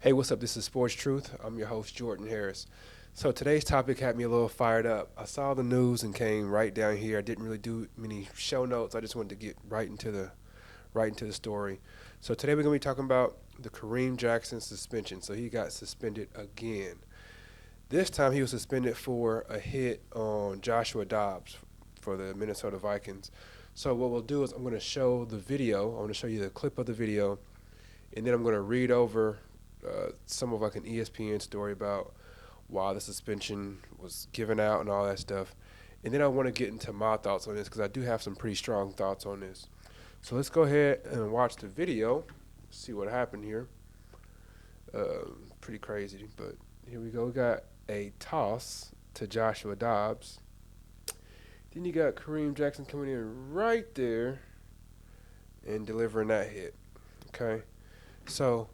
Hey, what's up? This is Sports Truth. I'm your host, Jordan Harris. So today's topic had me a little fired up. I saw the news and came right down here. I didn't really do many show notes. I just wanted to get right into the story. So today we're gonna be talking about the Kareem Jackson suspension. So he got suspended again. This time he was suspended for a hit on Joshua Dobbs for the Minnesota Vikings. So what we'll do is I'm gonna show the video. I'm gonna show you the clip of the video, and then I'm gonna read over some of like an ESPN story about why the suspension was given out and all that stuff. And then I want to get into my thoughts on this because I do have some pretty strong thoughts on this. So let's go ahead and watch the video, see what happened here. Pretty crazy, but here we go. We got a toss to Joshua Dobbs. Then you got Kareem Jackson coming in right there and delivering that hit. Okay, so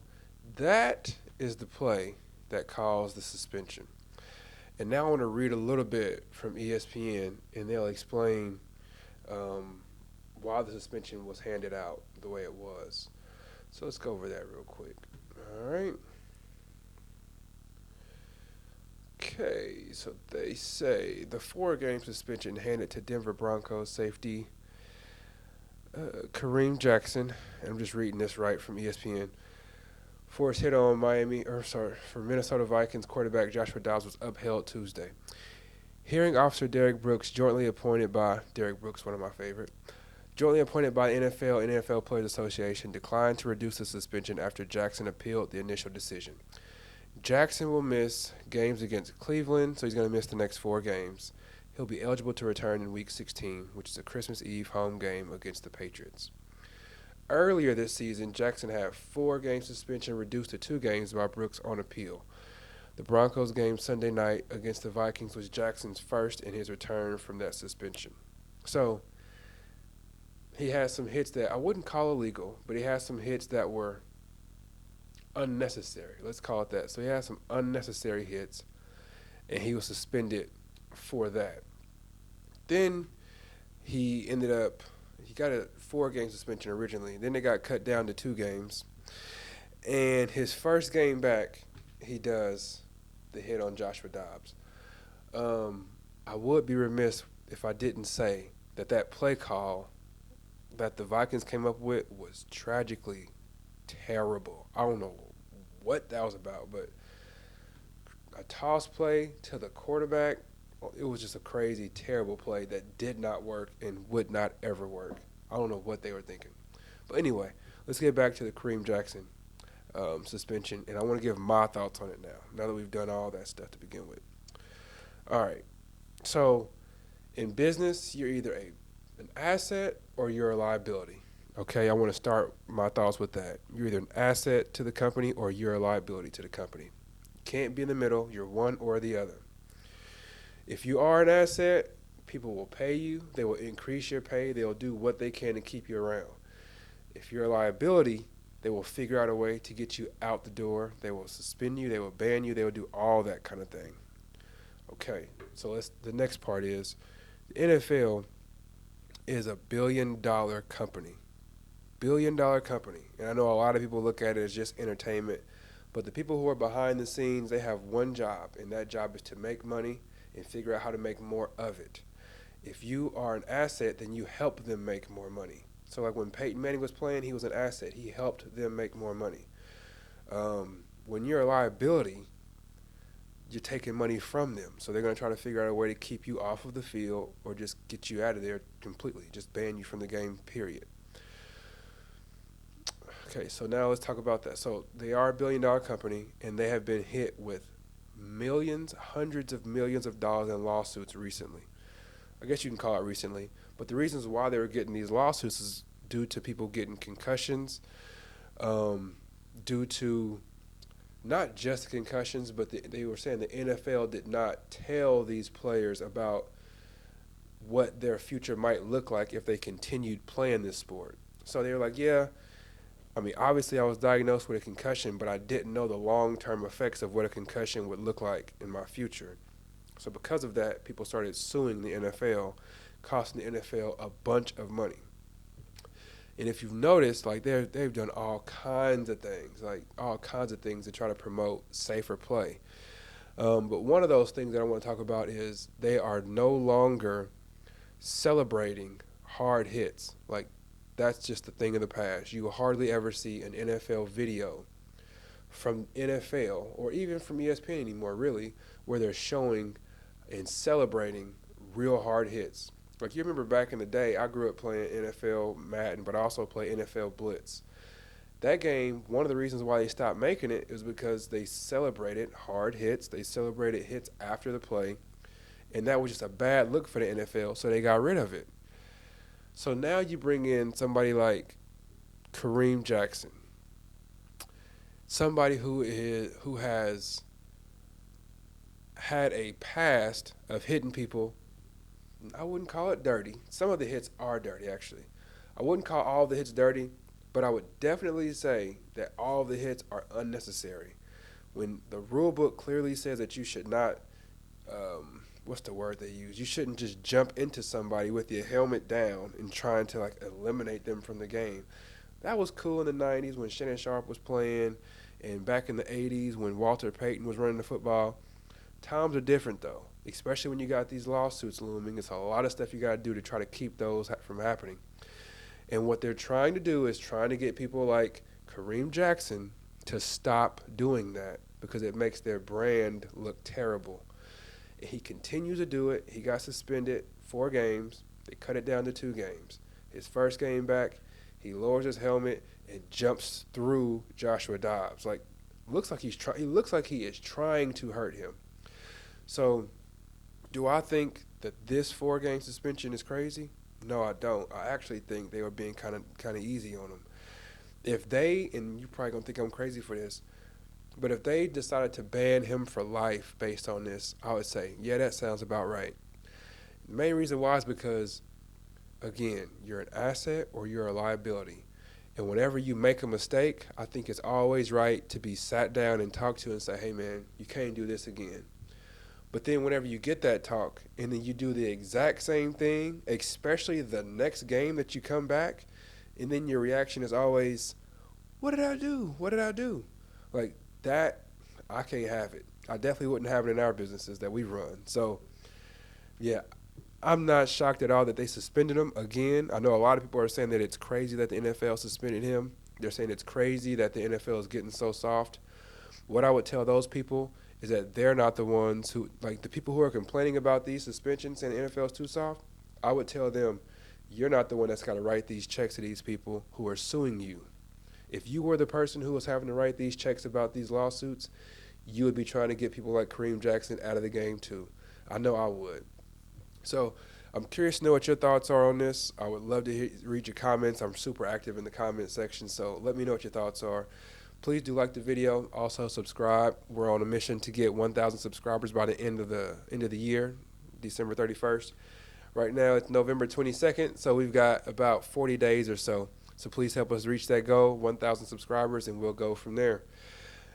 that is the play that caused the suspension. And now I want to read a little bit from ESPN, and they'll explain why the suspension was handed out the way it was. So let's go over that real quick. All right. Okay, so they say the 4-game suspension handed to Denver Broncos safety Kareem Jackson, and I'm just reading this right from ESPN, for his hit on for Minnesota Vikings quarterback Joshua Dobbs was upheld Tuesday. Hearing officer Derek Brooks, Derek Brooks, one of my favorite, jointly appointed by the NFL and NFL Players Association, declined to reduce the suspension after Jackson appealed the initial decision. Jackson will miss games against Cleveland, so he's going to miss the next 4 games. He'll be eligible to return in Week 16, which is a Christmas Eve home game against the Patriots. Earlier this season, Jackson had 4-game suspension reduced to 2 games by Brooks on appeal. The Broncos game Sunday night against the Vikings was Jackson's first in his return from that suspension. So he had some hits that I wouldn't call illegal, but he had some hits that were unnecessary. Let's call it that. So he had some unnecessary hits, and he was suspended for that. Then he got a 4-game suspension originally. Then it got cut down to 2 games. And his first game back, he does the hit on Joshua Dobbs. I would be remiss if I didn't say that play call that the Vikings came up with was tragically terrible. I don't know what that was about, but a toss play to the quarterback, it was just a crazy, terrible play that did not work and would not ever work. I don't know what they were thinking. But anyway, let's get back to the Kareem Jackson suspension, and I want to give my thoughts on it now that we've done all that stuff to begin with. All right. So in business, you're either an asset or you're a liability. Okay, I want to start my thoughts with that. You're either an asset to the company or you're a liability to the company. You can't be in the middle. You're one or the other. If you are an asset, people will pay you. They will increase your pay. They'll do what they can to keep you around. If you're a liability, they will figure out a way to get you out the door. They will suspend you. They will ban you. They will do all that kind of thing. Okay, so the next part is the NFL is a billion-dollar company. Billion-dollar company. And I know a lot of people look at it as just entertainment, but the people who are behind the scenes, they have one job, and that job is to make money and figure out how to make more of it. If you are an asset, then you help them make more money. So like when Peyton Manning was playing, he was an asset. He helped them make more money. When you're a liability, you're taking money from them. So they're going to try to figure out a way to keep you off of the field or just get you out of there completely, just ban you from the game, period. Okay, so now let's talk about that. So they are a billion-dollar company, and they have been hit with millions, hundreds of millions of dollars in lawsuits recently. I guess you can call it recently. But the reasons why they were getting these lawsuits is due to people getting concussions, due to not just concussions, but they were saying the NFL did not tell these players about what their future might look like if they continued playing this sport. So they were like, yeah, I mean, obviously I was diagnosed with a concussion, but I didn't know the long-term effects of what a concussion would look like in my future. So because of that, people started suing the NFL, costing the NFL a bunch of money. And if you've noticed, like they've done all kinds of things, like all kinds of things to try to promote safer play. But one of those things that I want to talk about is they are no longer celebrating hard hits. Like that's just a thing of the past. You will hardly ever see an NFL video from NFL or even from ESPN anymore, really, where they're showing and celebrating real hard hits. Like you remember back in the day, I grew up playing NFL Madden, but I also played NFL Blitz. That game, one of the reasons why they stopped making it is because they celebrated hard hits. They celebrated hits after the play, and that was just a bad look for the NFL, so they got rid of it. So now you bring in somebody like Kareem Jackson, somebody who has had a past of hitting people. I wouldn't call it dirty. Some of the hits are dirty, actually. I wouldn't call all the hits dirty, but I would definitely say that all the hits are unnecessary. When the rule book clearly says that you should not, what's the word they use? You shouldn't just jump into somebody with your helmet down and trying to like eliminate them from the game. That was cool in the 90s when Shannon Sharp was playing, and back in the 80s when Walter Payton was running the football. Times are different though, especially when you got these lawsuits looming. It's a lot of stuff you got to do to try to keep those from happening. And what they're trying to do is trying to get people like Kareem Jackson to stop doing that because it makes their brand look terrible. And he continues to do it. He got suspended 4 games. They cut it down to 2 games. His first game back, he lowers his helmet and jumps through Joshua Dobbs. Like, he looks like he is trying to hurt him. So, do I think that this 4-game suspension is crazy? No, I don't. I actually think they were being kind of easy on him. If they, and you're probably gonna think I'm crazy for this, but if they decided to ban him for life based on this, I would say, yeah, that sounds about right. The main reason why is because, again, you're an asset or you're a liability. And whenever you make a mistake, I think it's always right to be sat down and talked to and say, hey, man, you can't do this again. But then whenever you get that talk and then you do the exact same thing, especially the next game that you come back, and then your reaction is always, what did I do? What did I do? Like that, I can't have it. I definitely wouldn't have it in our businesses that we run. So, yeah, I'm not shocked at all that they suspended him again. I know a lot of people are saying that it's crazy that the NFL suspended him. They're saying it's crazy that the NFL is getting so soft. What I would tell those people is that they're not the ones who, like the people who are complaining about these suspensions and the NFL is too soft, I would tell them, you're not the one that's got to write these checks to these people who are suing you. If you were the person who was having to write these checks about these lawsuits, you would be trying to get people like Kareem Jackson out of the game too. I know I would. So I'm curious to know what your thoughts are on this. I would love to read your comments. I'm super active in the comment section, so let me know what your thoughts are. Please do like the video. Also subscribe. We're on a mission to get 1,000 subscribers by the end of the year, December 31st. Right now it's November 22nd, so we've got about 40 days or so. So please help us reach that goal, 1,000 subscribers, and we'll go from there.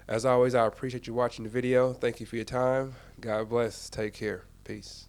As always, I appreciate you watching the video. Thank you for your time. God bless. Take care. Peace.